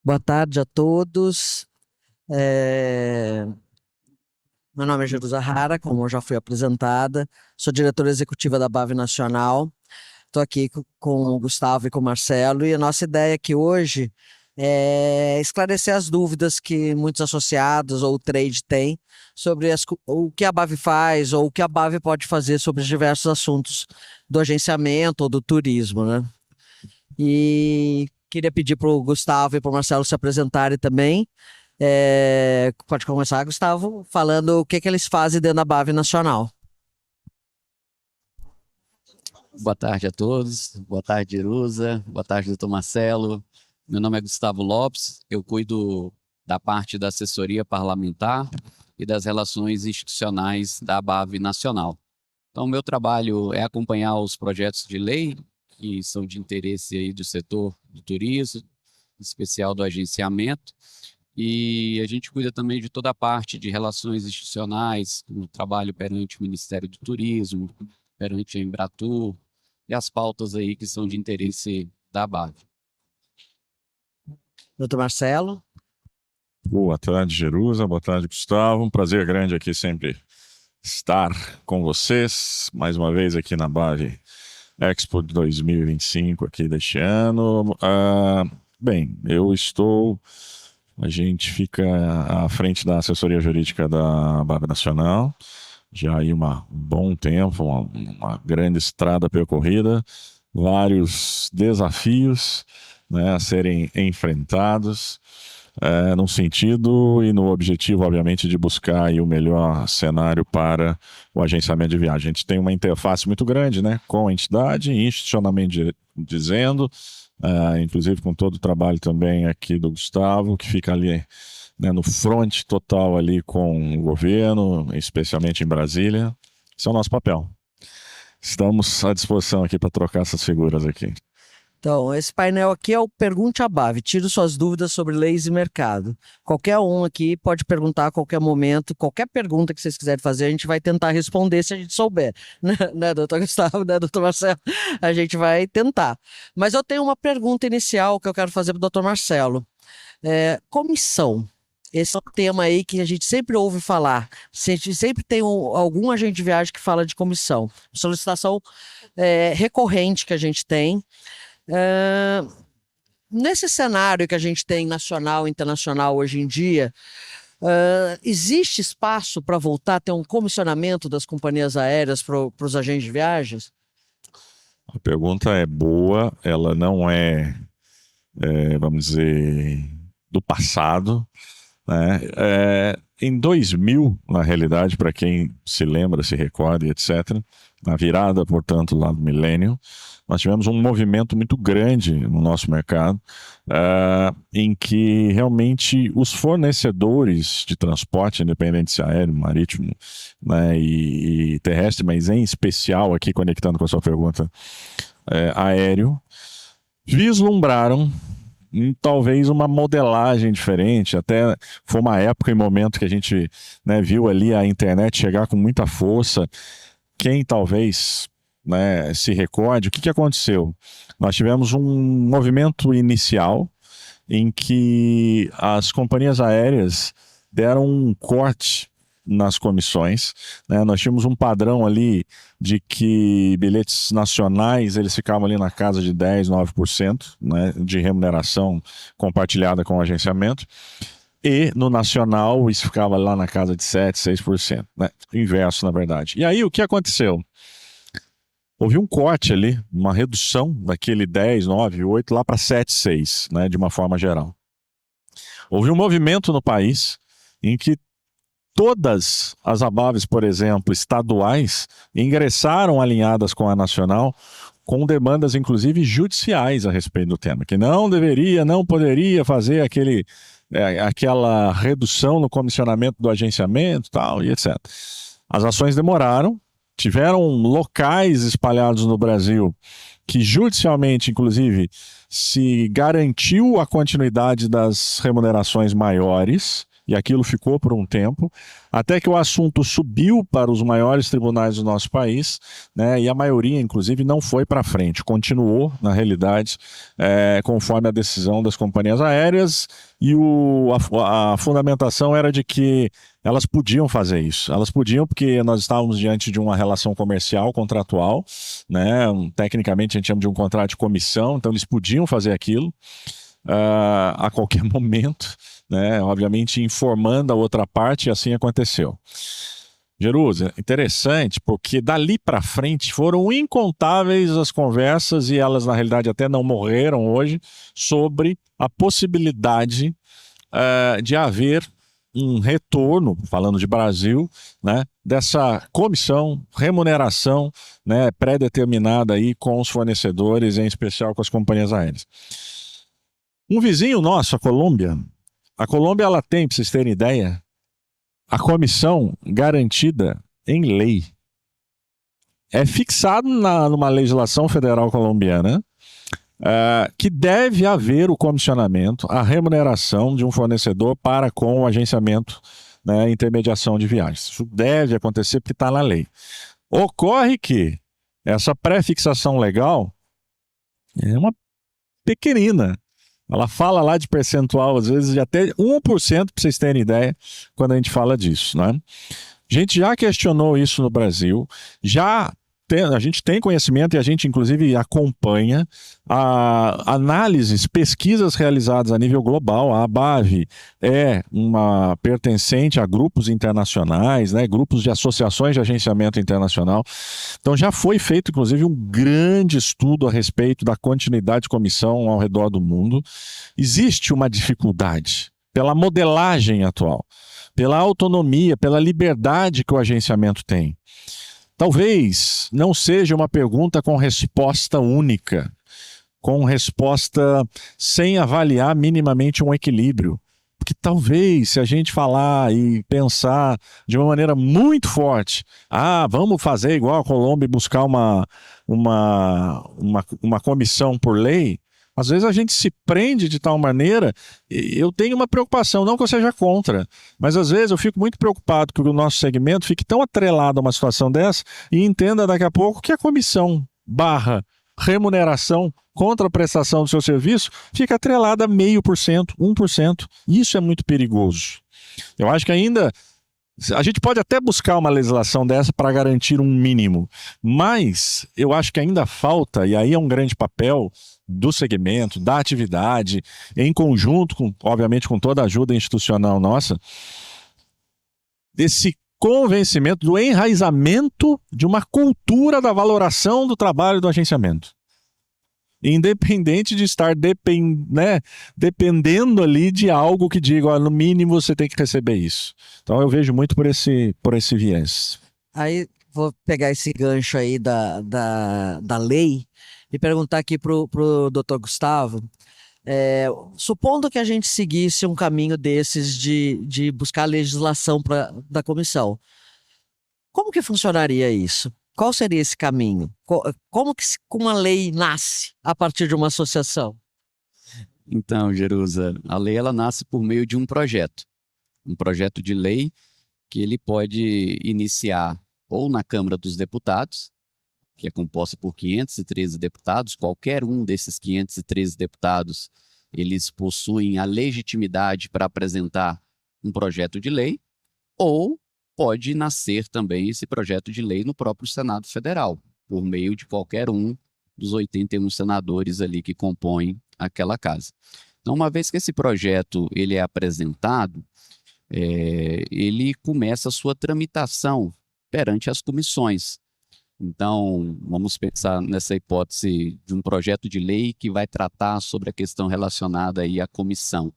Boa tarde a todos. É, Meu nome é Jerusa Hara, como eu já fui apresentada. Sou diretora executiva da BAV Nacional. Estou aqui com o Gustavo e com o Marcelo. E a nossa ideia aqui hoje é esclarecer as dúvidas que muitos associados ou o trade têm sobre o que a BAV faz ou o que a BAV pode fazer sobre os diversos assuntos do agenciamento ou do turismo, né? E queria pedir para o Gustavo e para o Marcelo se apresentarem também. Pode começar, Gustavo, falando o que que eles fazem dentro da BAV Nacional. Boa tarde a todos, boa tarde, Jerusa, boa tarde, doutor Marcelo. Meu nome é Gustavo Lopes, eu cuido da parte da assessoria parlamentar e das relações institucionais da BAV Nacional. Então, meu trabalho é acompanhar os projetos de lei que são de interesse aí do setor do turismo, em especial do agenciamento, e a gente cuida também de toda a parte de relações institucionais, no trabalho perante o Ministério do Turismo, perante a Embratur, e as pautas aí que são de interesse da BAV. Doutor Marcelo. Boa tarde, Jerusa. Boa tarde, Gustavo. Um prazer grande aqui sempre estar com vocês. Mais uma vez aqui na BAV Expo de 2025 aqui deste ano. A gente fica à frente da assessoria jurídica da BAV Nacional. Já aí um bom tempo, uma grande estrada percorrida, vários desafios, né, a serem enfrentados, num sentido e no objetivo, obviamente, de buscar aí o melhor cenário para o agenciamento de viagem. A gente tem uma interface muito grande, né, com a entidade, institucionalmente dizendo, inclusive com todo o trabalho também aqui do Gustavo, que fica ali, né, no front total ali com o governo, especialmente em Brasília. Esse é o nosso papel. Estamos à disposição aqui para trocar essas figuras aqui. Então, esse painel aqui é o Pergunte à BAV. Tire suas dúvidas sobre leis e mercado. Qualquer um aqui pode perguntar a qualquer momento, qualquer pergunta que vocês quiserem fazer, a gente vai tentar responder se a gente souber. Né, doutor Gustavo, né, doutor Marcelo? A gente vai tentar. Mas eu tenho uma pergunta inicial que eu quero fazer para o doutor Marcelo. Comissão. Esse é um tema aí que a gente sempre ouve falar. A gente sempre tem algum agente de viagem que fala de comissão. Solicitação recorrente que a gente tem. Nesse cenário que a gente tem nacional e internacional hoje em dia, existe espaço para voltar a ter um comissionamento das companhias aéreas para os agentes de viagens? A pergunta é boa, ela não vamos dizer, do passado, né? Em 2000, na realidade, para quem se lembra, se recorda, etc., na virada, portanto, lá do milênio, nós tivemos um movimento muito grande no nosso mercado, em que realmente os fornecedores de transporte, independente se aéreo, marítimo, né, e terrestre, mas em especial, aqui conectando com a sua pergunta, aéreo, vislumbraram talvez uma modelagem diferente. Até foi uma época e momento que a gente, né, viu ali a internet chegar com muita força. Quem talvez, né, se recorde, o que aconteceu? Nós tivemos um movimento inicial em que as companhias aéreas deram um corte nas comissões, né? Nós tínhamos um padrão ali de que bilhetes nacionais eles ficavam ali na casa de 10, 9%, né, de remuneração compartilhada com o agenciamento, e no nacional isso ficava lá na casa de 7, 6%, né? Inverso, na verdade. E aí o que aconteceu? Houve um corte ali, uma redução daquele 10, 9, 8 lá para 7, 6, né, de uma forma geral. Houve um movimento no país em que todas as ABAVs, por exemplo, estaduais, ingressaram alinhadas com a nacional, com demandas, inclusive, judiciais a respeito do tema, que não deveria, não poderia fazer aquela redução no comissionamento do agenciamento, tal, e etc. As ações demoraram, tiveram locais espalhados no Brasil que judicialmente, inclusive, se garantiu a continuidade das remunerações maiores, e aquilo ficou por um tempo, até que o assunto subiu para os maiores tribunais do nosso país, né, e a maioria, inclusive, não foi para frente, continuou, na realidade, conforme a decisão das companhias aéreas, e a fundamentação era de que elas podiam fazer isso. Elas podiam porque nós estávamos diante de uma relação comercial, contratual, né? Tecnicamente a gente chama de um contrato de comissão, então eles podiam fazer aquilo a qualquer momento, né? Obviamente informando a outra parte, e assim aconteceu. Jerusa, interessante, porque dali para frente foram incontáveis as conversas, e elas na realidade até não morreram hoje, sobre a possibilidade de haver um retorno, falando de Brasil, né, dessa comissão, remuneração, né, pré-determinada aí com os fornecedores, em especial com as companhias aéreas. Um vizinho nosso, a Colômbia ela tem, para vocês terem ideia, a comissão garantida em lei. É fixado numa legislação federal colombiana que deve haver o comissionamento, a remuneração de um fornecedor para com o agenciamento, né, intermediação de viagens. Isso deve acontecer porque está na lei. Ocorre que essa pré-fixação legal é uma pequenina. Ela fala lá de percentual, às vezes, de até 1%, para vocês terem ideia, quando a gente fala disso, né? A gente já questionou isso no Brasil, a gente tem conhecimento e a gente, inclusive, acompanha análises, pesquisas realizadas a nível global. A ABAV é uma pertencente a grupos internacionais, né, grupos de associações de agenciamento internacional. Então já foi feito, inclusive, um grande estudo a respeito da continuidade de comissão ao redor do mundo. Existe uma dificuldade pela modelagem atual, pela autonomia, pela liberdade que o agenciamento tem. Talvez não seja uma pergunta com resposta única, com resposta sem avaliar minimamente um equilíbrio. Porque talvez, se a gente falar e pensar de uma maneira muito forte, vamos fazer igual a Colômbia e buscar uma comissão por lei, às vezes a gente se prende de tal maneira. Eu tenho uma preocupação, não que eu seja contra, mas às vezes eu fico muito preocupado que o nosso segmento fique tão atrelado a uma situação dessa e entenda daqui a pouco que a comissão / remuneração contra a prestação do seu serviço fica atrelada a 0,5%, 1%. Isso é muito perigoso. Eu acho que ainda a gente pode até buscar uma legislação dessa para garantir um mínimo, mas eu acho que ainda falta, e aí é um grande papel do segmento, da atividade, em conjunto, obviamente, com toda a ajuda institucional nossa, desse convencimento, do enraizamento de uma cultura da valoração do trabalho do agenciamento. Independente de estar dependendo ali de algo que diga, no mínimo você tem que receber isso. Então eu vejo muito por esse viés. Aí vou pegar esse gancho aí da lei e perguntar aqui pro Dr. Gustavo. Supondo que a gente seguisse um caminho desses de buscar legislação da comissão, como que funcionaria isso? Qual seria esse caminho? Como que uma lei nasce a partir de uma associação? Então, Jerusa, a lei ela nasce por meio de um projeto de lei que ele pode iniciar ou na Câmara dos Deputados, que é composta por 513 deputados. Qualquer um desses 513 deputados, eles possuem a legitimidade para apresentar um projeto de lei, ou pode nascer também esse projeto de lei no próprio Senado Federal, por meio de qualquer um dos 81 senadores ali que compõem aquela casa. Então, uma vez que esse projeto ele é apresentado, ele começa a sua tramitação perante as comissões. Então, vamos pensar nessa hipótese de um projeto de lei que vai tratar sobre a questão relacionada aí à comissão.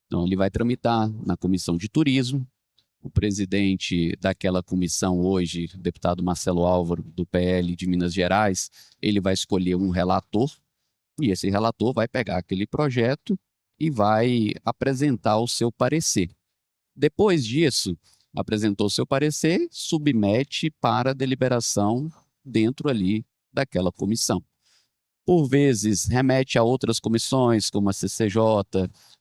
Então, ele vai tramitar na Comissão de Turismo. O presidente daquela comissão hoje, o deputado Marcelo Álvaro, do PL de Minas Gerais, ele vai escolher um relator, e esse relator vai pegar aquele projeto e vai apresentar o seu parecer. Depois disso, apresentou seu parecer, submete para deliberação dentro ali daquela comissão. por vezes remete a outras comissões, como a CCJ,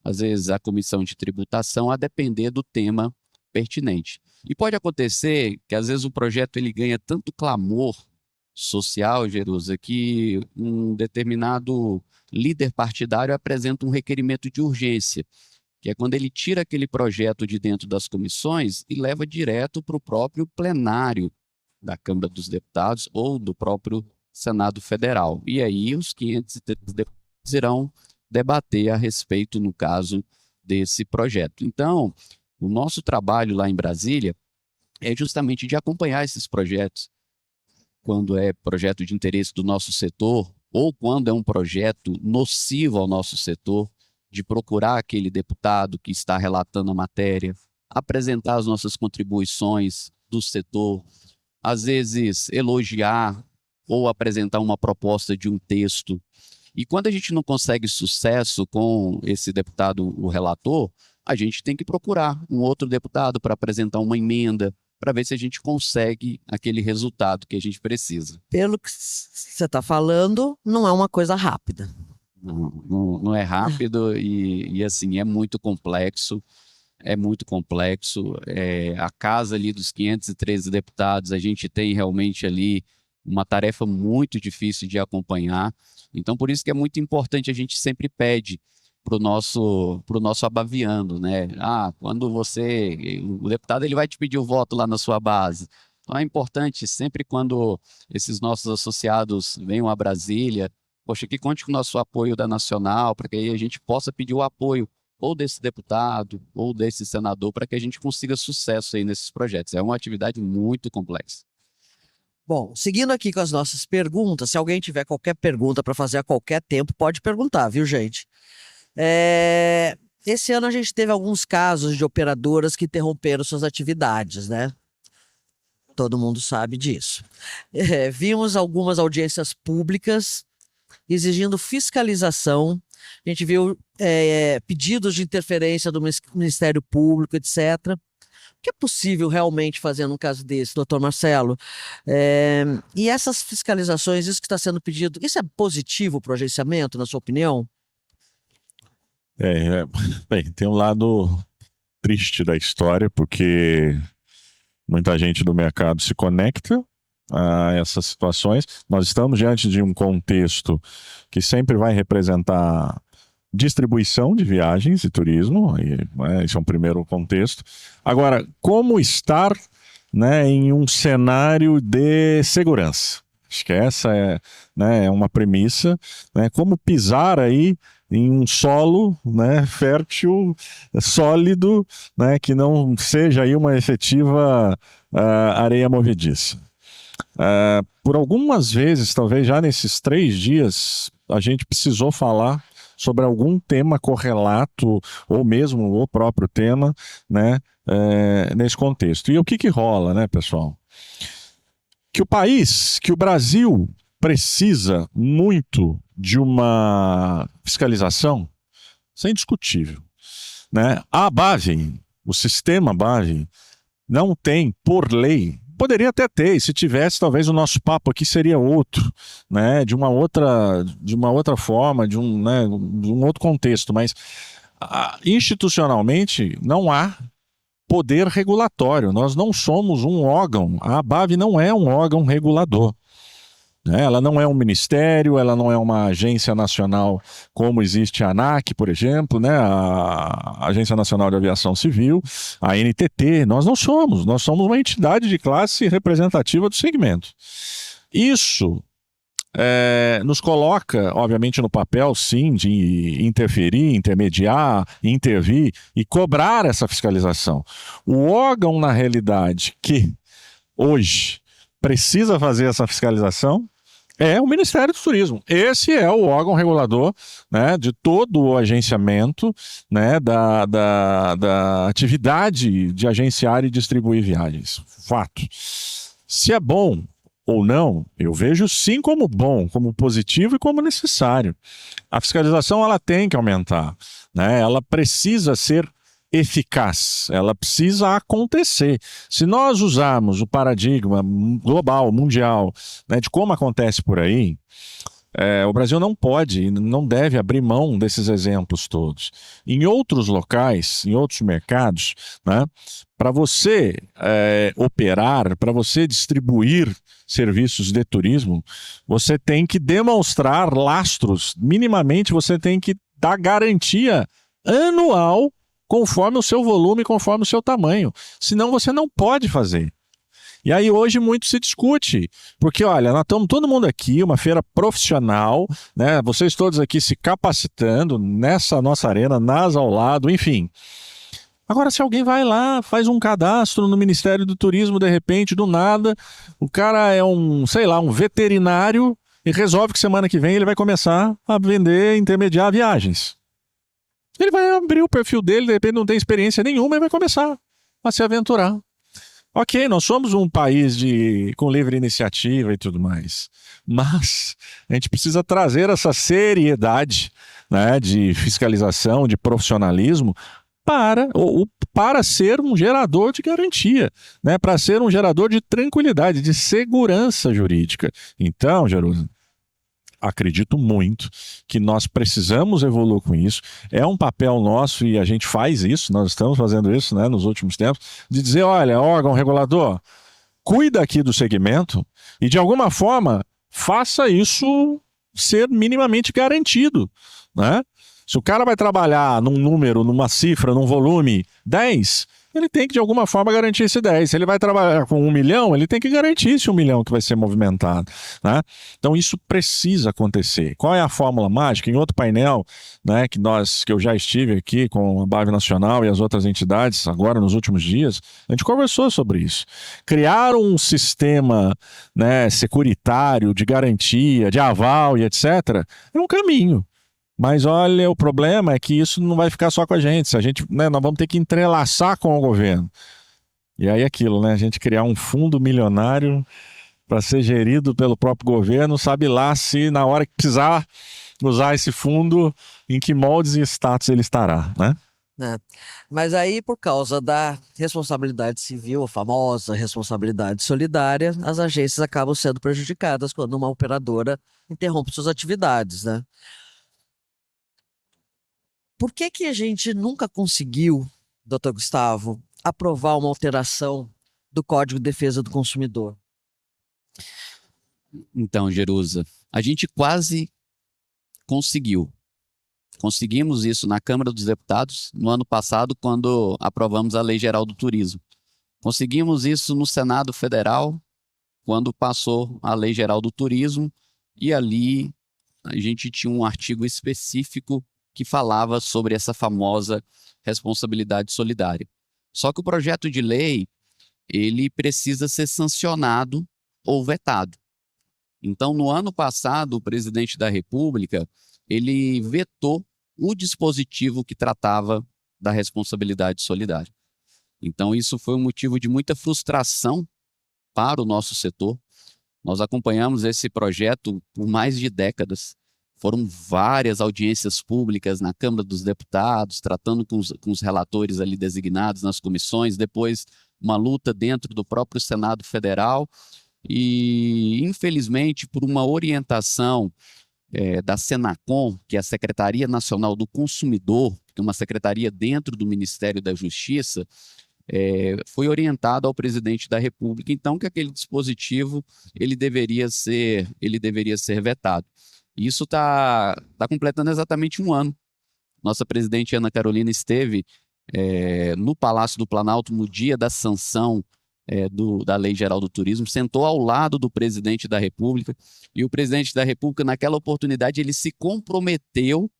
às vezes a Comissão de Tributação, a depender do tema pertinente. E pode acontecer que às vezes o projeto ele ganha tanto clamor social, Jerusa, que um determinado líder partidário apresenta um requerimento de urgência, que é quando ele tira aquele projeto de dentro das comissões e leva direto para o próprio plenário da Câmara dos Deputados ou do próprio Senado Federal. E aí os 503 deputados irão debater a respeito, no caso, desse projeto. Então, o nosso trabalho lá em Brasília é justamente de acompanhar esses projetos, quando é projeto de interesse do nosso setor ou quando é um projeto nocivo ao nosso setor, de procurar aquele deputado que está relatando a matéria, apresentar as nossas contribuições do setor, às vezes elogiar ou apresentar uma proposta de um texto. E quando a gente não consegue sucesso com esse deputado, o relator, a gente tem que procurar um outro deputado para apresentar uma emenda, para ver se a gente consegue aquele resultado que a gente precisa. Pelo que você está falando, não é uma coisa rápida. Não é rápido e assim, é muito complexo. A casa ali dos 513 deputados, a gente tem realmente ali uma tarefa muito difícil de acompanhar. Então, por isso que é muito importante, a gente sempre pede para o nosso abaviando, né? Quando o deputado ele vai te pedir o voto lá na sua base. Então é importante sempre quando esses nossos associados venham a Brasília, poxa, que conte com o nosso apoio da Nacional, para que aí a gente possa pedir o apoio ou desse deputado ou desse senador, para que a gente consiga sucesso aí nesses projetos. É uma atividade muito complexa. Bom, seguindo aqui com as nossas perguntas, se alguém tiver qualquer pergunta para fazer a qualquer tempo, pode perguntar, viu, gente? Esse ano a gente teve alguns casos de operadoras que interromperam suas atividades, né? Todo mundo sabe disso. Vimos algumas audiências públicas exigindo fiscalização. A gente viu pedidos de interferência do Ministério Público, etc. O que é possível realmente fazer num caso desse, doutor Marcelo? E essas fiscalizações, isso que está sendo pedido, isso é positivo para o agenciamento, na sua opinião? Bem, tem um lado triste da história, porque muita gente do mercado se conecta a essas situações. Nós estamos diante de um contexto que sempre vai representar distribuição de viagens e turismo, esse é um primeiro contexto. Agora, como estar, né, em um cenário de segurança? Acho que essa é uma premissa, né? Como pisar aí em um solo, né, fértil, sólido, né, que não seja aí uma efetiva areia movediça. Por algumas vezes, talvez já nesses 3 dias, a gente precisou falar sobre algum tema correlato, ou mesmo o próprio tema, né, nesse contexto. E o que rola, né, pessoal? Que o Brasil precisa muito de uma fiscalização, isso é indiscutível, né? A BAV, o sistema BAV, não tem, por lei, poderia até ter, e se tivesse, talvez o nosso papo aqui seria outro, né? De uma outra forma, de um outro contexto, mas institucionalmente não há poder regulatório. Nós não somos um órgão, a ABAV não é um órgão regulador. Ela não é um ministério, ela não é uma agência nacional como existe a ANAC, por exemplo, né? A Agência Nacional de Aviação Civil, a NTT. Nós somos uma entidade de classe representativa do segmento. Isso nos coloca, obviamente, no papel, sim, de interferir, intermediar, intervir e cobrar essa fiscalização. O órgão, na realidade, que hoje precisa fazer essa fiscalização é o Ministério do Turismo. Esse é o órgão regulador, né, de todo o agenciamento, né, da atividade de agenciar e distribuir viagens. Fato. Se é bom ou não, eu vejo sim como bom, como positivo e como necessário. A fiscalização ela tem que aumentar, né? Ela precisa ser eficaz, ela precisa acontecer. Se nós usarmos o paradigma global, mundial, né, de como acontece por aí, O Brasil não pode e não deve abrir mão desses exemplos todos. Em outros locais, em outros mercados, né, para você operar, para você distribuir serviços de turismo, você tem que demonstrar lastros. Minimamente, você tem que dar garantia anual conforme o seu volume, conforme o seu tamanho. Senão, você não pode fazer. E aí hoje muito se discute, porque olha, nós estamos todo mundo aqui, uma feira profissional, né? Vocês todos aqui se capacitando nessa nossa arena, NASA ao lado, enfim. Agora, se alguém vai lá, faz um cadastro no Ministério do Turismo, de repente, do nada, o cara é sei lá, um veterinário e resolve que semana que vem ele vai começar a vender, intermediar viagens. Ele vai abrir o perfil dele, de repente não tem experiência nenhuma e vai começar a se aventurar. Ok, nós somos um país com livre iniciativa e tudo mais, mas a gente precisa trazer essa seriedade, né, de fiscalização, de profissionalismo para ser um gerador de garantia, né, para ser um gerador de tranquilidade, de segurança jurídica. Então, Jerusa, acredito muito que nós precisamos evoluir com isso. É um papel nosso e a gente faz isso, nós estamos fazendo isso, né, nos últimos tempos, de dizer, olha, órgão regulador, cuida aqui do segmento e de alguma forma faça isso ser minimamente garantido, né? Se o cara vai trabalhar num número, numa cifra, num volume 10, ele tem que de alguma forma garantir esse 10. Se ele vai trabalhar com 1 milhão, ele tem que garantir esse 1 milhão que vai ser movimentado, né? Então isso precisa acontecer. Qual é a fórmula mágica? Em outro painel, né, que eu já estive aqui com a BAV Nacional e as outras entidades, agora nos últimos dias, a gente conversou sobre isso. Criar um sistema, né, securitário, de garantia, de aval e etc., é um caminho. Mas olha, o problema é que isso não vai ficar só com a gente. Né, nós vamos ter que entrelaçar com o governo. E aí aquilo, né? A gente criar um fundo milionário para ser gerido pelo próprio governo, sabe lá se na hora que precisar usar esse fundo, em que moldes e status ele estará, né? Mas aí, por causa da responsabilidade civil, a famosa responsabilidade solidária, as agências acabam sendo prejudicadas quando uma operadora interrompe suas atividades, né? Por que a gente nunca conseguiu, doutor Gustavo, aprovar uma alteração do Código de Defesa do Consumidor? Então, Jerusa, a gente quase conseguiu. Conseguimos isso na Câmara dos Deputados no ano passado, quando aprovamos a Lei Geral do Turismo. Conseguimos isso no Senado Federal, quando passou a Lei Geral do Turismo, e ali a gente tinha um artigo específico que falava sobre essa famosa responsabilidade solidária. Só que o projeto de lei, ele precisa ser sancionado ou vetado. Então, no ano passado, o presidente da República, ele vetou o dispositivo que tratava da responsabilidade solidária. Então, isso foi um motivo de muita frustração para o nosso setor. Nós acompanhamos esse projeto por mais de décadas. Foram várias audiências públicas na Câmara dos Deputados, tratando com os relatores ali designados nas comissões, depois uma luta dentro do próprio Senado Federal e, infelizmente, por uma orientação da Senacom, que é a Secretaria Nacional do Consumidor, que é uma secretaria dentro do Ministério da Justiça, foi orientado ao presidente da República, então, que aquele dispositivo ele deveria ser vetado. Isso está completando exatamente um ano. Nossa presidente Ana Carolina esteve no Palácio do Planalto no dia da sanção da Lei Geral do Turismo, sentou ao lado do presidente da República, e o presidente da República, naquela oportunidade, ele se comprometeu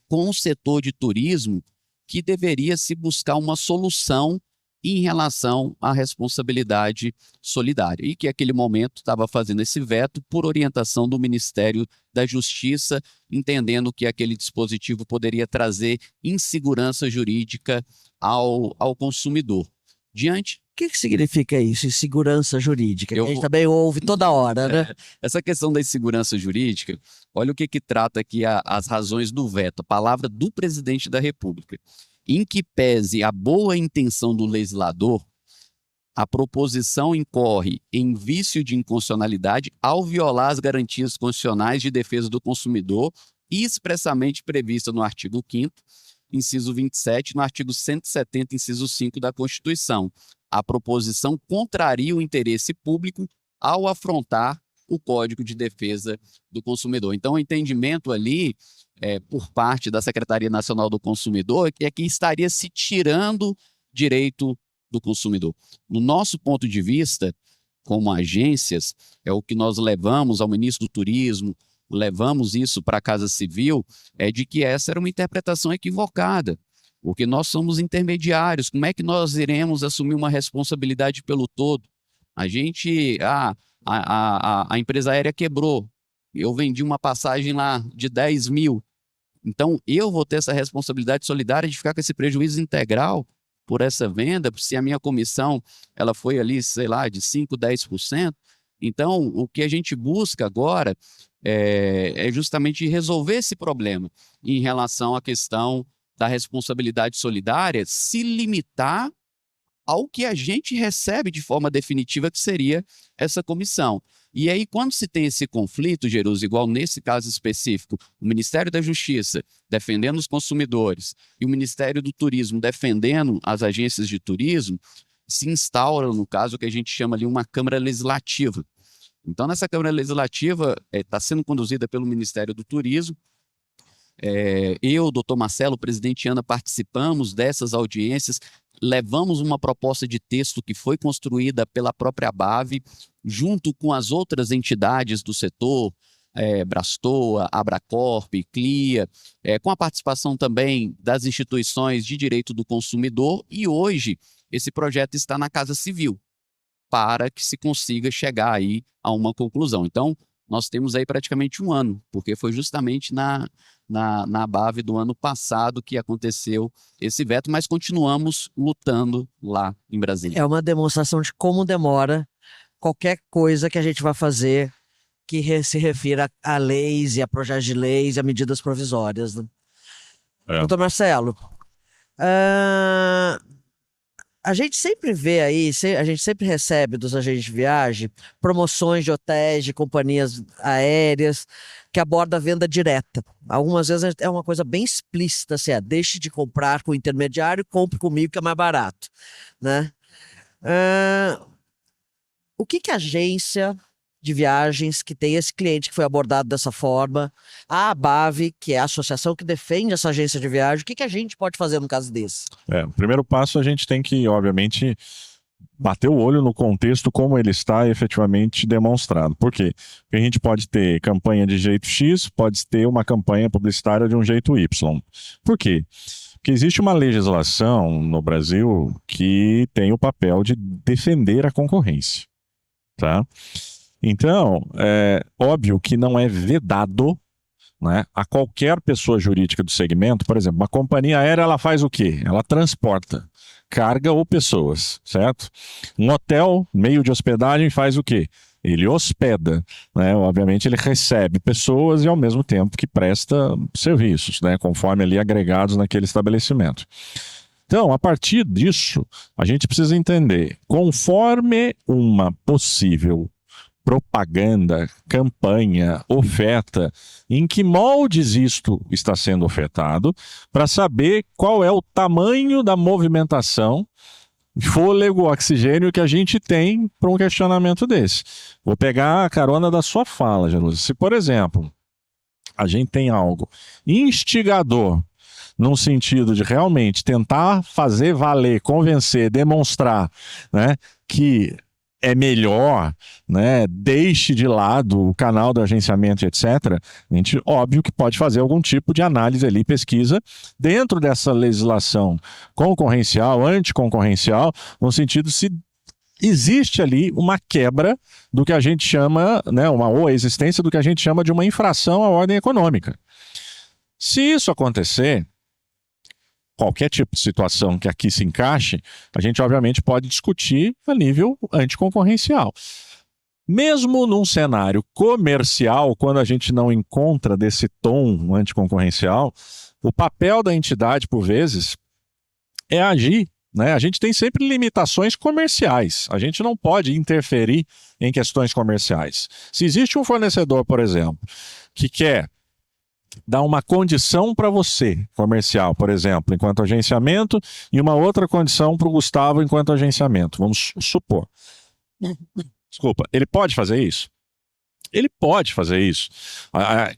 com o setor de turismo que deveria se buscar uma solução em relação à responsabilidade solidária, e que naquele momento estava fazendo esse veto por orientação do Ministério da Justiça, entendendo que aquele dispositivo poderia trazer insegurança jurídica ao consumidor. Diante... O que significa isso, insegurança jurídica? Que a gente também ouve toda hora, né? Essa questão da insegurança jurídica, olha o que trata aqui as razões do veto, a palavra do presidente da República. Em que pese a boa intenção do legislador, a proposição incorre em vício de inconstitucionalidade ao violar as garantias constitucionais de defesa do consumidor expressamente prevista no artigo 5º, inciso 27, no artigo 170, inciso 5 da Constituição. A proposição contraria o interesse público ao afrontar o Código de Defesa do Consumidor. Então, o entendimento ali, por parte da Secretaria Nacional do Consumidor, é que estaria se tirando direito do consumidor. No nosso ponto de vista, como agências, é o que nós levamos ao ministro do Turismo, levamos isso para a Casa Civil, é de que essa era uma interpretação equivocada, porque nós somos intermediários. Como é que nós iremos assumir uma responsabilidade pelo todo? A gente, a empresa aérea quebrou, eu vendi uma passagem lá de 10 mil, então eu vou ter essa responsabilidade solidária de ficar com esse prejuízo integral por essa venda, se a minha comissão ela foi ali, sei lá, de 5%, 10%. Então, o que a gente busca agora é justamente resolver esse problema em relação à questão da responsabilidade solidária, se limitar ao que a gente recebe de forma definitiva, que seria essa comissão. E aí, quando se tem esse conflito, Jerusa, igual nesse caso específico, o Ministério da Justiça defendendo os consumidores e o Ministério do Turismo defendendo as agências de turismo, se instaura, no caso, o que a gente chama ali uma Câmara Legislativa. Então, nessa Câmara Legislativa, está sendo conduzida pelo Ministério do Turismo. Eu, doutor Marcelo, presidente Ana, participamos dessas audiências, levamos uma proposta de texto que foi construída pela própria ABAV, junto com as outras entidades do setor, Brastoa, Abracorp, CLIA, com a participação também das instituições de direito do consumidor, e hoje esse projeto está na Casa Civil, para que se consiga chegar aí a uma conclusão. Então, nós temos aí praticamente um ano, porque foi justamente na ABAV do ano passado que aconteceu esse veto, mas continuamos lutando lá em Brasília. É uma demonstração de como demora qualquer coisa que a gente vai fazer que se refira a leis e a projetos de leis e a medidas provisórias, né? Doutor Marcelo, a gente sempre vê aí, a gente sempre recebe dos agentes de viagem promoções de hotéis, de companhias aéreas que abordam a venda direta. Algumas vezes é uma coisa bem explícita, assim, deixe de comprar com o intermediário, compre comigo que é mais barato, né? O que a agência de viagens que tem esse cliente que foi abordado dessa forma, a ABAV, que é a associação que defende essa agência de viagem, o que a gente pode fazer no caso desse? O primeiro passo, a gente tem que, obviamente, bater o olho no contexto como ele está efetivamente demonstrado. Por quê? Porque a gente pode ter campanha de jeito X, pode ter uma campanha publicitária de um jeito Y. Por quê? Porque existe uma legislação no Brasil que tem o papel de defender a concorrência, tá? Então, é óbvio que não é vedado, né, a qualquer pessoa jurídica do segmento. Por exemplo, uma companhia aérea, ela faz o quê? Ela transporta carga ou pessoas, certo? Um hotel, meio de hospedagem, faz o quê? Ele hospeda, né? Obviamente ele recebe pessoas e ao mesmo tempo que presta serviços, né, conforme ali agregados naquele estabelecimento. Então, a partir disso, a gente precisa entender, conforme uma possível propaganda, campanha, oferta, em que moldes isto está sendo ofertado, para saber qual é o tamanho da movimentação, fôlego, oxigênio que a gente tem para um questionamento desse. Vou pegar a carona da sua fala, Jerusa. Se, por exemplo, a gente tem algo instigador, num sentido de realmente tentar fazer valer, convencer, demonstrar, né, que é melhor, né, deixe de lado o canal do agenciamento, etc., a gente, óbvio que pode fazer algum tipo de análise ali, pesquisa, dentro dessa legislação concorrencial, anticoncorrencial, no sentido se existe ali uma quebra do que a gente chama, né, ou a existência do que a gente chama de uma infração à ordem econômica. Se isso acontecer, qualquer tipo de situação que aqui se encaixe, a gente obviamente pode discutir a nível anticoncorrencial. Mesmo num cenário comercial, quando a gente não encontra desse tom anticoncorrencial, o papel da entidade, por vezes, é agir né? A gente tem sempre limitações comerciais. A gente não pode interferir em questões comerciais. Se existe um fornecedor, por exemplo, que quer dar uma condição para você, comercial, por exemplo, enquanto agenciamento, e uma outra condição para o Gustavo enquanto agenciamento, vamos supor. Desculpa, ele pode fazer isso? Ele pode fazer isso.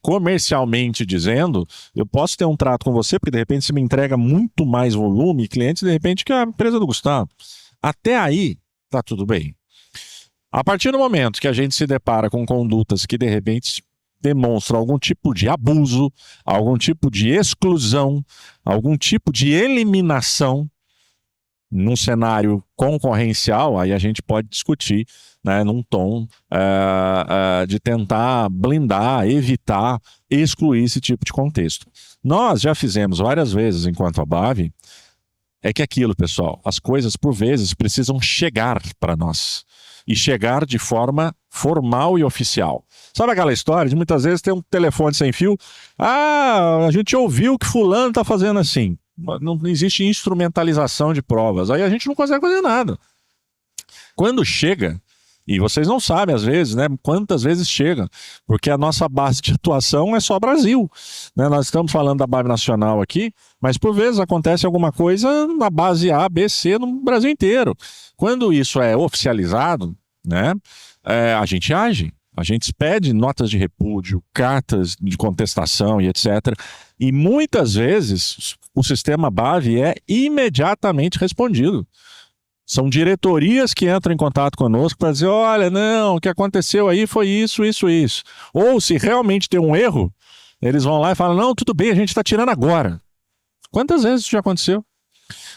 Comercialmente dizendo, eu posso ter um trato com você, porque de repente você me entrega muito mais volume, clientes, de repente, que a empresa do Gustavo. Até aí, tá tudo bem. A partir do momento que a gente se depara com condutas que de repente demonstram algum tipo de abuso, algum tipo de exclusão, algum tipo de eliminação, num cenário concorrencial, aí a gente pode discutir, né, num tom de tentar blindar, evitar, excluir esse tipo de contexto. Nós já fizemos várias vezes, enquanto a BAV, é que aquilo, pessoal, as coisas por vezes precisam chegar para nós. E chegar de forma formal e oficial. Sabe aquela história de muitas vezes ter um telefone sem fio? Ah, a gente ouviu que fulano está fazendo assim. Não existe instrumentalização de provas. Aí a gente não consegue fazer nada. Quando chega, e vocês não sabem às vezes, né, quantas vezes chega, porque a nossa base de atuação é só Brasil, né? Nós estamos falando da base nacional aqui, mas por vezes acontece alguma coisa na base A, B, C no Brasil inteiro. Quando isso é oficializado, né, a gente age. A gente expede notas de repúdio, cartas de contestação e etc. E muitas vezes o sistema BAV é imediatamente respondido. São diretorias que entram em contato conosco para dizer, olha, não, o que aconteceu aí foi isso, isso, isso. Ou se realmente tem um erro, eles vão lá e falam, não, tudo bem, a gente está tirando agora. Quantas vezes isso já aconteceu?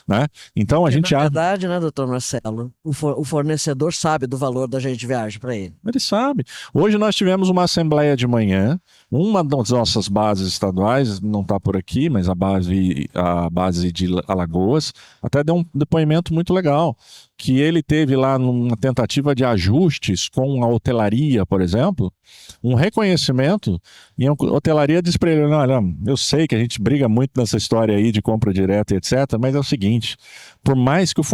Né? Então a gente na verdade, né, doutor Marcelo, o fornecedor sabe do valor da agente de viagem para ele. Ele sabe. Hoje nós tivemos uma assembleia de manhã, uma das nossas bases estaduais, não está por aqui, mas a base de Alagoas, até deu um depoimento muito legal, que ele teve lá numa tentativa de ajustes com a hotelaria, por exemplo, um reconhecimento, e a hotelaria disse para ele, olha, eu sei que a gente briga muito nessa história aí de compra direta e etc, mas é o seguinte, por mais que os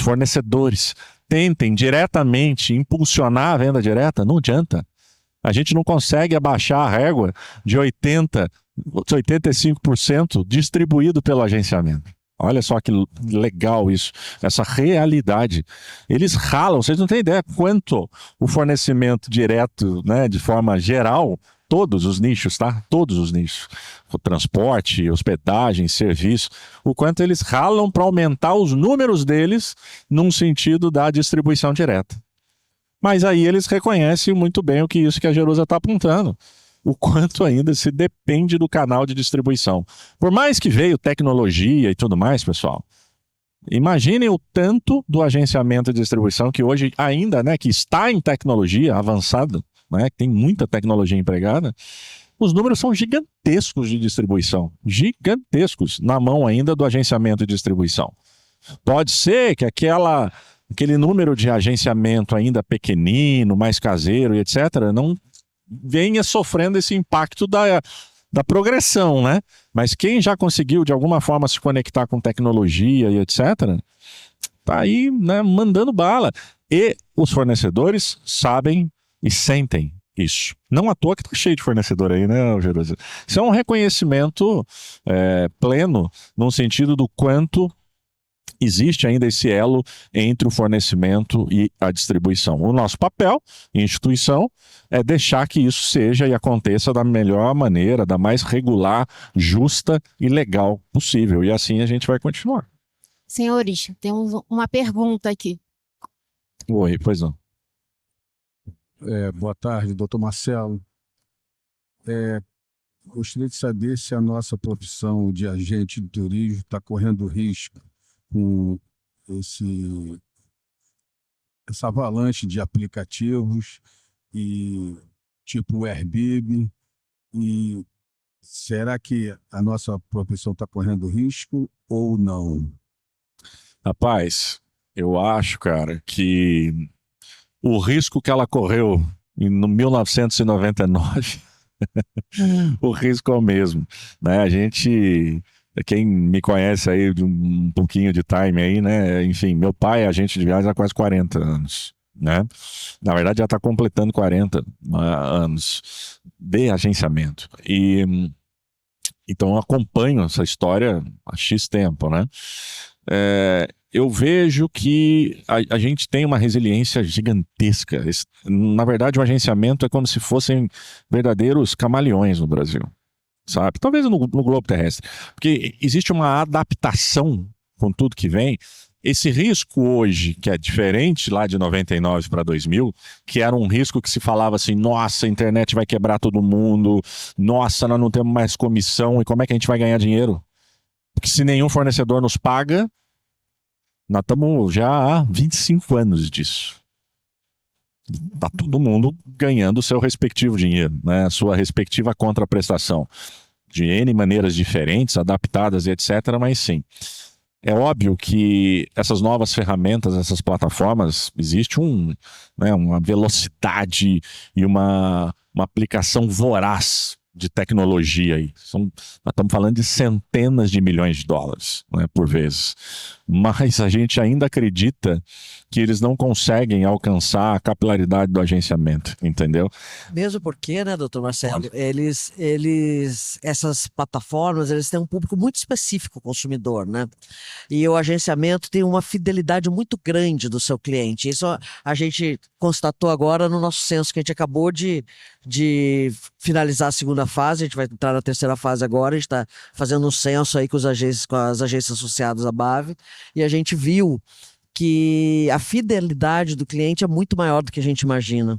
fornecedores tentem diretamente impulsionar a venda direta, não adianta. A gente não consegue abaixar a régua de 85% distribuído pelo agenciamento. Olha só que legal isso, essa realidade. Eles ralam, vocês não têm ideia quanto o fornecimento direto, né, de forma geral, todos os nichos, tá? Todos os nichos. O transporte, hospedagem, serviço, o quanto eles ralam para aumentar os números deles num sentido da distribuição direta. Mas aí eles reconhecem muito bem isso que a Jerusa está apontando. O quanto ainda se depende do canal de distribuição. Por mais que veio tecnologia e tudo mais, pessoal, imaginem o tanto do agenciamento de distribuição que hoje ainda, né, que está em tecnologia avançada, né, que tem muita tecnologia empregada, os números são gigantescos de distribuição. Gigantescos na mão ainda do agenciamento de distribuição. Pode ser que aquele número de agenciamento ainda pequenino, mais caseiro e etc., não venha sofrendo esse impacto da progressão, né? Mas quem já conseguiu de alguma forma se conectar com tecnologia e etc., tá aí, né, mandando bala. E os fornecedores sabem e sentem isso. Não à toa que tá cheio de fornecedor aí, né, Jerusa? Isso é um reconhecimento pleno, no sentido do quanto existe ainda esse elo entre o fornecimento e a distribuição. O nosso papel, instituição, é deixar que isso seja e aconteça da melhor maneira, da mais regular, justa e legal possível. E assim a gente vai continuar. Senhores, temos uma pergunta aqui. Oi, pois não. Boa tarde, doutor Marcelo. Gostaria de saber se a nossa profissão de agente de turismo está correndo risco com essa avalanche de aplicativos e tipo o Airbnb, e será que a nossa profissão está correndo risco ou não? Rapaz, eu acho, cara, que o risco que ela correu no 1999, o risco é o mesmo, né? A gente Quem me conhece aí de um pouquinho de time aí, né? Enfim, meu pai é agente de viagens há quase 40 anos, né? Na verdade, já está completando 40 anos de agenciamento. Então, eu acompanho essa história há X tempo, né? Eu vejo que a gente tem uma resiliência gigantesca. Na verdade, o agenciamento é como se fossem verdadeiros camaleões no Brasil, sabe? Talvez no globo terrestre. Porque existe uma adaptação com tudo que vem. Esse risco hoje, que é diferente lá de 99 para 2000, que era um risco que se falava assim, nossa, a internet vai quebrar todo mundo, nossa, nós não temos mais comissão, e como é que a gente vai ganhar dinheiro? Porque se nenhum fornecedor nos paga, nós estamos já há 25 anos disso. Está todo mundo ganhando o seu respectivo dinheiro, né? A sua respectiva contraprestação. De N maneiras diferentes, adaptadas e etc., mas sim. É óbvio que essas novas ferramentas, essas plataformas, existe uma velocidade e uma aplicação voraz de tecnologia aí. Nós estamos falando de centenas de milhões de dólares, né, por vezes. Mas a gente ainda acredita que eles não conseguem alcançar a capilaridade do agenciamento, entendeu? Mesmo porque, né, doutor Marcelo, essas plataformas, eles têm um público muito específico, consumidor, né? E o agenciamento tem uma fidelidade muito grande do seu cliente. Isso a gente constatou agora no nosso censo que a gente acabou de finalizar a segunda fase, a gente vai entrar na terceira fase agora, a gente está fazendo um censo aí com as agências associadas à BAV, e a gente viu que a fidelidade do cliente é muito maior do que a gente imagina.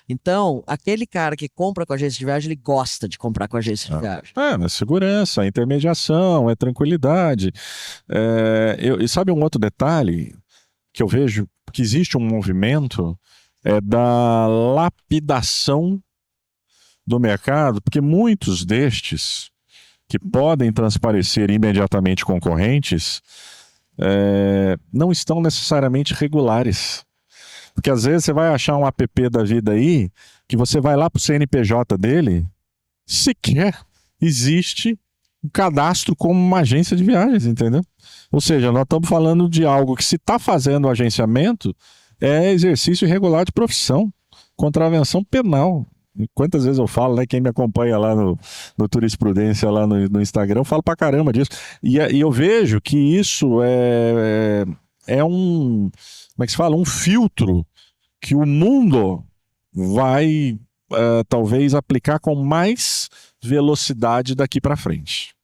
Então, aquele cara que compra com a agência de viagem, ele gosta de comprar com a agência de viagem. É segurança, intermediação, é tranquilidade. E sabe um outro detalhe que eu vejo que existe um movimento da lapidação do mercado, porque muitos destes que podem transparecer imediatamente concorrentes não estão necessariamente regulares. Porque às vezes você vai achar um app da vida aí, que você vai lá para o CNPJ dele, sequer existe um cadastro como uma agência de viagens, entendeu? Ou seja, nós estamos falando de algo que, se está fazendo agenciamento, é exercício irregular de profissão, contravenção penal. E quantas vezes eu falo, né? Quem me acompanha lá no Turisprudência, lá no Instagram, eu falo pra caramba disso. E eu vejo que isso é um, como é que se fala? Um filtro que o mundo vai talvez aplicar com mais velocidade daqui para frente.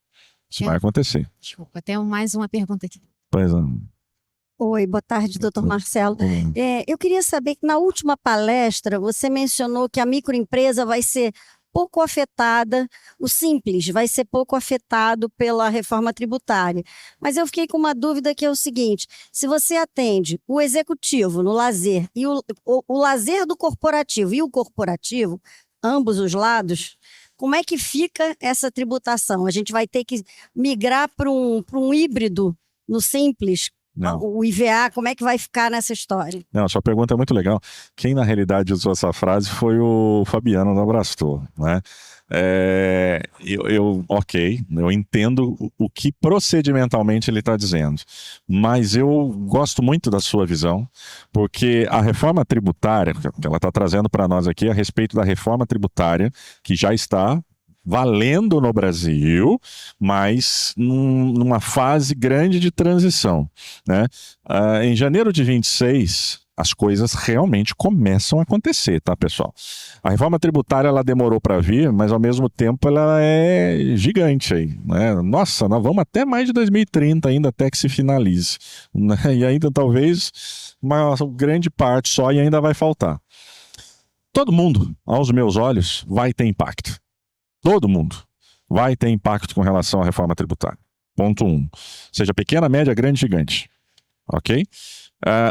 Isso vai acontecer. Desculpa, tenho mais uma pergunta aqui. Pois é. Oi, boa tarde, doutor Marcelo. Eu queria saber que na última palestra você mencionou que a microempresa vai ser pouco afetada, o simples vai ser pouco afetado pela reforma tributária. Mas eu fiquei com uma dúvida que é o seguinte: se você atende o executivo no lazer e o lazer do corporativo e o corporativo, ambos os lados, como é que fica essa tributação? A gente vai ter que migrar para um híbrido no simples? Não. O IVA, como é que vai ficar nessa história? Não, sua pergunta é muito legal. Quem, na realidade, usou essa frase foi o Fabiano da Abrastor, né? Eu entendo o que procedimentalmente ele está dizendo, mas eu gosto muito da sua visão, porque a reforma tributária, que ela está trazendo para nós aqui a respeito da reforma tributária, que já está valendo no Brasil, mas numa fase grande de transição, né? Em janeiro de 26, as coisas realmente começam a acontecer, tá, pessoal? A reforma tributária, ela demorou para vir, mas ao mesmo tempo ela é gigante aí, né? Nossa, nós vamos até mais de 2030 ainda até que se finalize, né? E ainda talvez uma grande parte só e ainda vai faltar. Todo mundo, aos meus olhos, vai ter impacto. Todo mundo vai ter impacto com relação à reforma tributária. Ponto 1. Seja pequena, média, grande, gigante. Ok?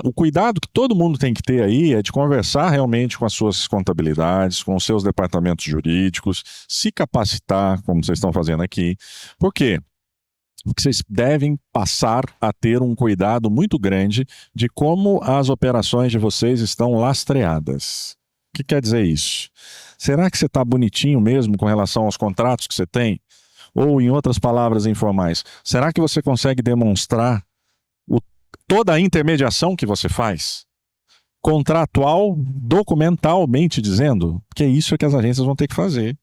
O cuidado que todo mundo tem que ter aí é de conversar realmente com as suas contabilidades, com os seus departamentos jurídicos, se capacitar, como vocês estão fazendo aqui. Por quê? Porque vocês devem passar a ter um cuidado muito grande de como as operações de vocês estão lastreadas. O que quer dizer isso? Será que você está bonitinho mesmo com relação aos contratos que você tem? Ou, em outras palavras informais, será que você consegue demonstrar toda a intermediação que você faz? Contratual, documentalmente dizendo, que é isso que as agências vão ter que fazer.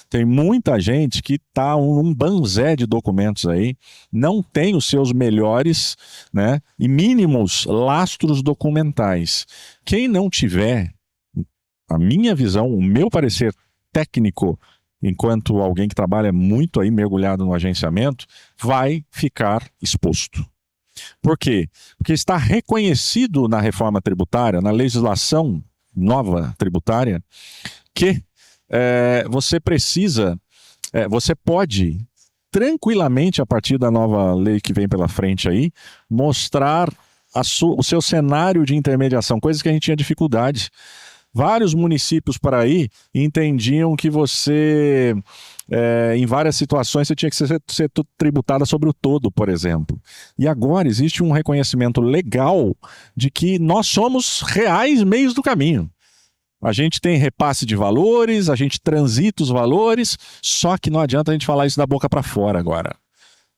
Tem muita gente que está um banzé de documentos aí, não tem os seus melhores, né, e mínimos lastros documentais. Quem não tiver, a minha visão, o meu parecer técnico, enquanto alguém que trabalha muito aí mergulhado no agenciamento, vai ficar exposto. Por quê? Porque está reconhecido na reforma tributária, na legislação nova tributária, que você precisa, você pode tranquilamente, a partir da nova lei que vem pela frente aí, mostrar o seu cenário de intermediação, coisas que a gente tinha dificuldade. Vários municípios por aí entendiam que você, em várias situações, você tinha que ser tributada sobre o todo, por exemplo. E agora existe um reconhecimento legal de que nós somos reais meios do caminho. A gente tem repasse de valores, a gente transita os valores, só que não adianta a gente falar isso da boca para fora agora.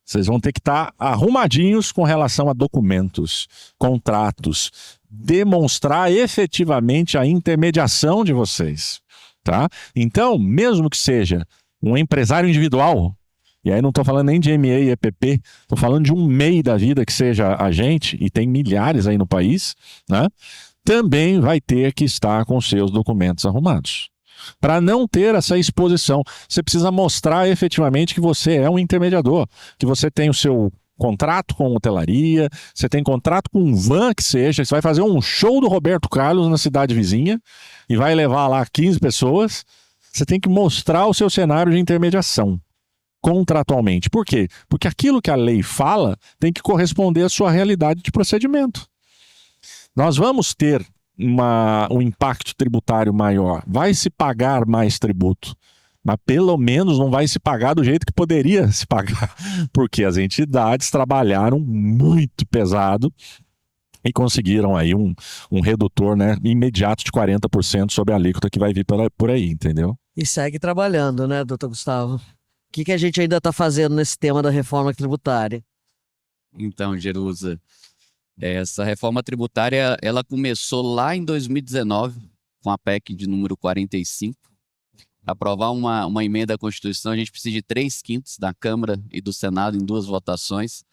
Vocês vão ter que estar arrumadinhos com relação a documentos, contratos, demonstrar efetivamente a intermediação de vocês, tá? Então, mesmo que seja um empresário individual, e aí não estou falando nem de MEI e EPP, estou falando de um MEI da vida que seja agente, e tem milhares aí no país, né? Também vai ter que estar com seus documentos arrumados. Para não ter essa exposição, você precisa mostrar efetivamente que você é um intermediador, que você tem o seu contrato com hotelaria, você tem contrato com um van que seja, você vai fazer um show do Roberto Carlos na cidade vizinha e vai levar lá 15 pessoas, você tem que mostrar o seu cenário de intermediação contratualmente. Por quê? Porque aquilo que a lei fala tem que corresponder à sua realidade de procedimento. Nós vamos ter um impacto tributário maior. Vai se pagar mais tributo, mas pelo menos não vai se pagar do jeito que poderia se pagar, porque as entidades trabalharam muito pesado e conseguiram aí um redutor, né, imediato de 40% sobre a alíquota que vai vir por aí, entendeu? E segue trabalhando, né, doutor Gustavo? O que a gente ainda está fazendo nesse tema da reforma tributária? Então, Jerusa, essa reforma tributária, ela começou lá em 2019, com a PEC de número 45. Aprovar uma emenda à Constituição, a gente precisa de 3/5 da Câmara e do Senado em 2 votações.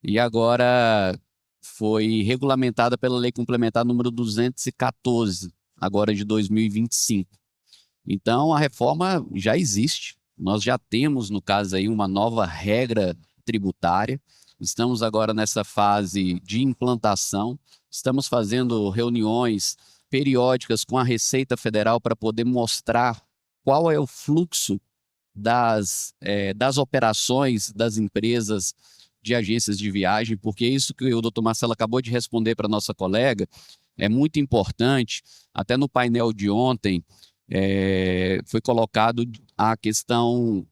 E agora foi regulamentada pela Lei Complementar número 214, agora de 2025. Então, a reforma já existe. Nós já temos, no caso aí, uma nova regra tributária. Estamos agora nessa fase de implantação, estamos fazendo reuniões periódicas com a Receita Federal para poder mostrar qual é o fluxo das operações das empresas de agências de viagem, porque isso que o doutor Marcelo acabou de responder para a nossa colega é muito importante. Até no painel de ontem foi colocado a questão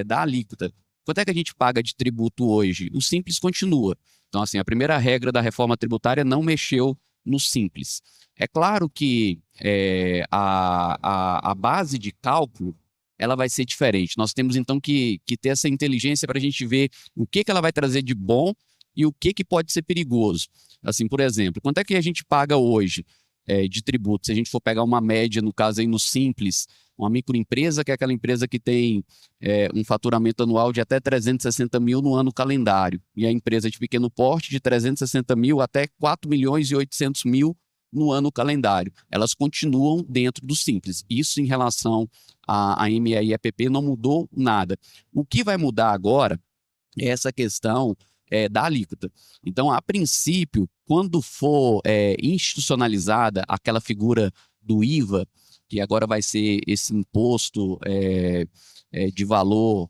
da alíquota. Quanto é que a gente paga de tributo hoje? O Simples continua. Então, assim, a primeira regra da reforma tributária não mexeu no Simples. É claro que a base de cálculo ela vai ser diferente. Nós temos, então, que ter essa inteligência para a gente ver o que ela vai trazer de bom e o que pode ser perigoso. Assim, por exemplo, quanto é que a gente paga hoje de tributo? Se a gente for pegar uma média, no caso aí no Simples, uma microempresa, que é aquela empresa que tem um faturamento anual de até 360 mil no ano calendário, e a empresa de pequeno porte de 360 mil até 4 milhões e 800 mil no ano calendário. Elas continuam dentro do Simples. Isso em relação a MEI e EPP não mudou nada. O que vai mudar agora é essa questão da alíquota. Então, a princípio, quando for institucionalizada aquela figura do IVA, que agora vai ser esse imposto de valor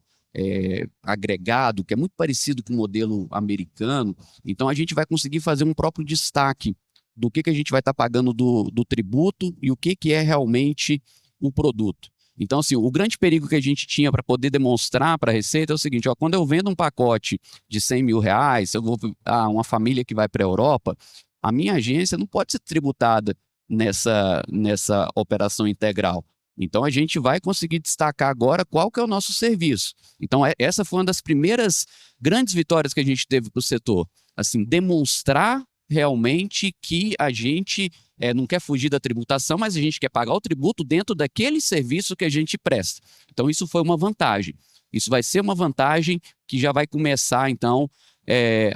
agregado, que é muito parecido com o modelo americano, então a gente vai conseguir fazer um próprio destaque do que a gente vai estar pagando do tributo e o que é realmente o produto. Então, assim, o grande perigo que a gente tinha para poder demonstrar para a Receita é o seguinte: quando eu vendo um pacote de 100 mil reais, eu vou uma família que vai para a Europa, a minha agência não pode ser tributada nessa operação integral. Então a gente vai conseguir destacar agora qual que é o nosso serviço. Então essa foi uma das primeiras grandes vitórias que a gente teve para o setor. Assim, demonstrar realmente que a gente não quer fugir da tributação, mas a gente quer pagar o tributo dentro daquele serviço que a gente presta. Então isso foi uma vantagem. Isso vai ser uma vantagem que já vai começar, então,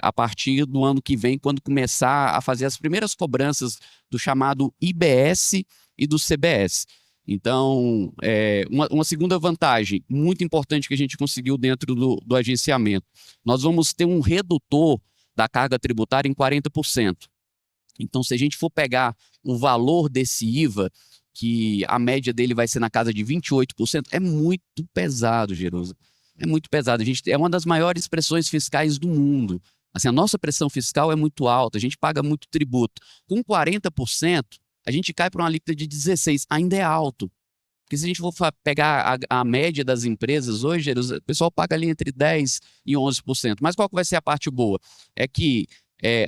a partir do ano que vem, quando começar a fazer as primeiras cobranças do chamado IBS e do CBS. Então, uma segunda vantagem muito importante que a gente conseguiu dentro do agenciamento, nós vamos ter um redutor da carga tributária em 40%. Então, se a gente for pegar o valor desse IVA, que a média dele vai ser na casa de 28%, é muito pesado, Jerusa. É muito pesado. A gente é uma das maiores pressões fiscais do mundo. Assim, a nossa pressão fiscal é muito alta, a gente paga muito tributo. Com 40%, a gente cai para uma alíquota de 16%, ainda é alto. Porque se a gente for pegar a média das empresas hoje, o pessoal paga ali entre 10% e 11%. Mas qual que vai ser a parte boa? É que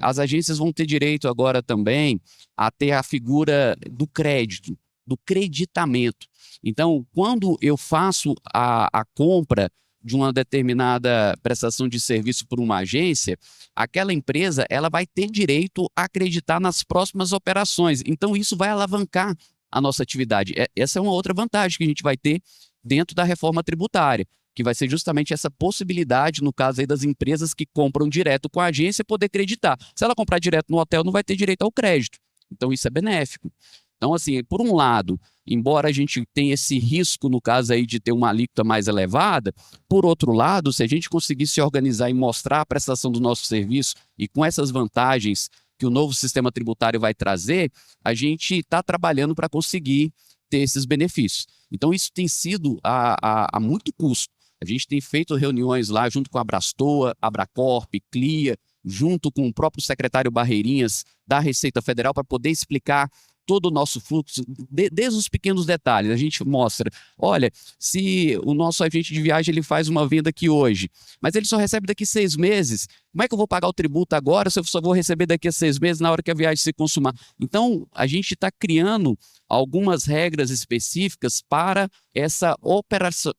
as agências vão ter direito agora também a ter a figura do crédito, do creditamento. Então, quando eu faço a compra de uma determinada prestação de serviço por uma agência, aquela empresa ela vai ter direito a acreditar nas próximas operações. Então, isso vai alavancar a nossa atividade. Essa é uma outra vantagem que a gente vai ter dentro da reforma tributária, que vai ser justamente essa possibilidade, no caso aí das empresas que compram direto com a agência, poder creditar. Se ela comprar direto no hotel, não vai ter direito ao crédito. Então, isso é benéfico. Então, assim, por um lado, embora a gente tenha esse risco, no caso aí de ter uma alíquota mais elevada, por outro lado, se a gente conseguir se organizar e mostrar a prestação do nosso serviço e com essas vantagens que o novo sistema tributário vai trazer, a gente está trabalhando para conseguir ter esses benefícios. Então, isso tem sido a muito custo. A gente tem feito reuniões lá junto com a Abrastoa, Abracorp, CLIA, junto com o próprio secretário Barreirinhas da Receita Federal para poder explicar todo o nosso fluxo, desde os pequenos detalhes. A gente mostra, olha, se o nosso agente de viagem ele faz uma venda aqui hoje, mas ele só recebe daqui 6 meses, como é que eu vou pagar o tributo agora se eu só vou receber daqui a 6 meses na hora que a viagem se consumar? Então, a gente está criando algumas regras específicas para essa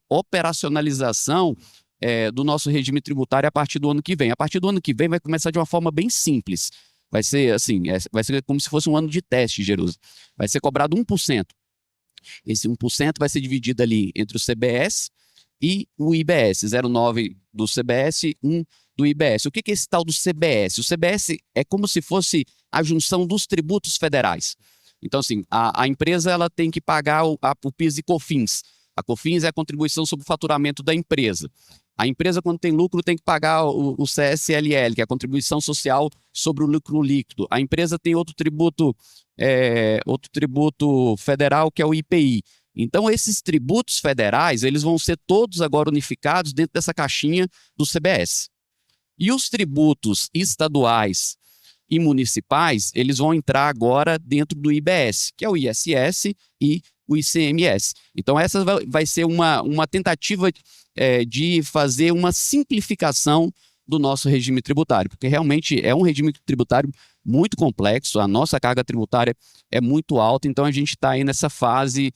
operacionalização do nosso regime tributário a partir do ano que vem. A partir do ano que vem vai começar de uma forma bem simples. Vai ser assim, vai ser como se fosse um ano de teste, Jerusa. Vai ser cobrado 1%. Esse 1% vai ser dividido ali entre o CBS e o IBS, 0,9 do CBS e 1 do IBS. O que é esse tal do CBS? O CBS é como se fosse a junção dos tributos federais. Então, assim, a empresa ela tem que pagar o PIS e COFINS. A COFINS é a contribuição sobre o faturamento da empresa. A empresa, quando tem lucro, tem que pagar o CSLL, que é a contribuição social sobre o lucro líquido. A empresa tem outro tributo federal, que é o IPI. Então, esses tributos federais, eles vão ser todos agora unificados dentro dessa caixinha do CBS. E os tributos estaduais e municipais, eles vão entrar agora dentro do IBS, que é o ISS e o ICMS. Então, essa vai ser uma tentativa de fazer uma simplificação do nosso regime tributário, porque realmente é um regime tributário muito complexo, a nossa carga tributária é muito alta, então a gente está aí nessa fase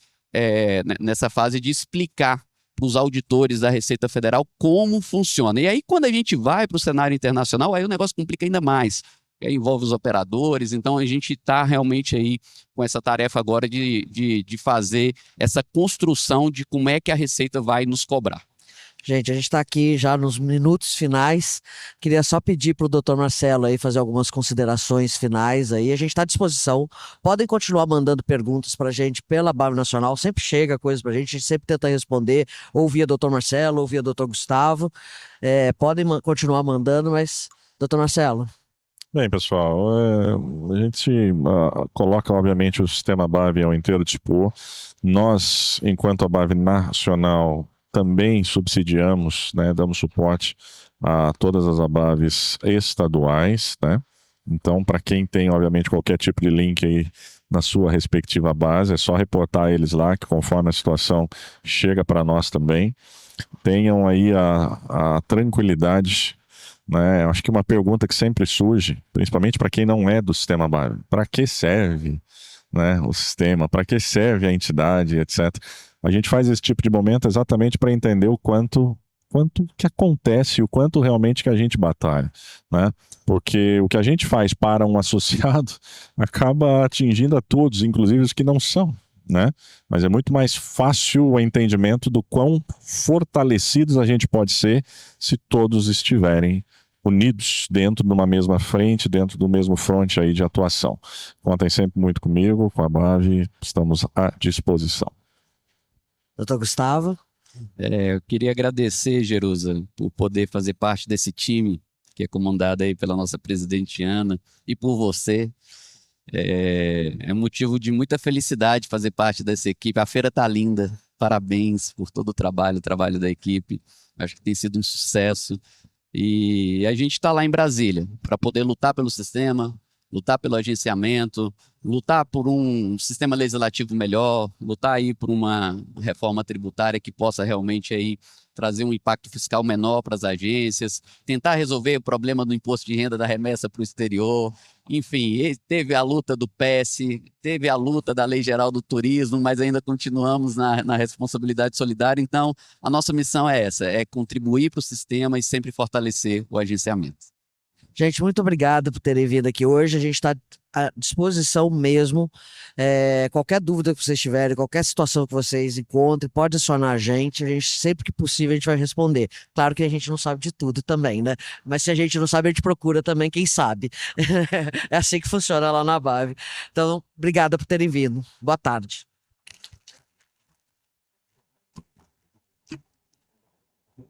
de explicar para os auditores da Receita Federal como funciona. E aí, quando a gente vai para o cenário internacional, aí o negócio complica ainda mais. Envolve os operadores, então a gente está realmente aí com essa tarefa agora de fazer essa construção de como é que a Receita vai nos cobrar. Gente, a gente está aqui já nos minutos finais. Queria só pedir para o Dr. Marcelo aí fazer algumas considerações finais aí. A gente está à disposição. Podem continuar mandando perguntas para a gente pela BAV Nacional. Sempre chega coisa para a gente sempre tenta responder, ou via Dr. Marcelo, ou via Dr. Gustavo. Podem continuar mandando, mas, Dr. Marcelo. Bem, pessoal, a gente coloca, obviamente, o sistema BAV ao inteiro dispor. Nós, enquanto a BAV Nacional, também subsidiamos, né, damos suporte a todas as ABAVs estaduais, né? Então, para quem tem, obviamente, qualquer tipo de link aí na sua respectiva base, é só reportar eles lá, que conforme a situação chega para nós também. Tenham aí a tranquilidade, né? Acho que uma pergunta que sempre surge, principalmente para quem não é do sistema BAV, para que serve, né, o sistema, para que serve a entidade, etc. A gente faz esse tipo de momento exatamente para entender o quanto que acontece, o quanto realmente que a gente batalha, né? Porque o que a gente faz para um associado acaba atingindo a todos, inclusive os que não são, né? Mas é muito mais fácil o entendimento do quão fortalecidos a gente pode ser se todos estiverem unidos dentro de uma mesma frente, dentro do mesmo fronte aí de atuação. Contem sempre muito comigo, com a BAV, estamos à disposição. Doutor Gustavo? Eu queria agradecer, Jerusa, por poder fazer parte desse time que é comandado aí pela nossa presidente Ana e por você. É motivo de muita felicidade fazer parte dessa equipe. A feira tá linda. Parabéns por todo o trabalho da equipe. Acho que tem sido um sucesso. E a gente está lá em Brasília para poder lutar pelo sistema, lutar pelo agenciamento, lutar por um sistema legislativo melhor, lutar aí por uma reforma tributária que possa realmente aí trazer um impacto fiscal menor para as agências, tentar resolver o problema do imposto de renda da remessa para o exterior. Enfim, teve a luta do PES, teve a luta da Lei Geral do Turismo, mas ainda continuamos na responsabilidade solidária. Então, a nossa missão é essa, é contribuir para o sistema e sempre fortalecer o agenciamento. Gente, muito obrigado por terem vindo aqui hoje. A gente está à disposição mesmo. Qualquer dúvida que vocês tiverem, qualquer situação que vocês encontrem, pode acionar a gente. Sempre que possível, a gente vai responder. Claro que a gente não sabe de tudo também, né? Mas se a gente não sabe, a gente procura também quem sabe. É assim que funciona lá na BAV. Então, obrigado por terem vindo. Boa tarde.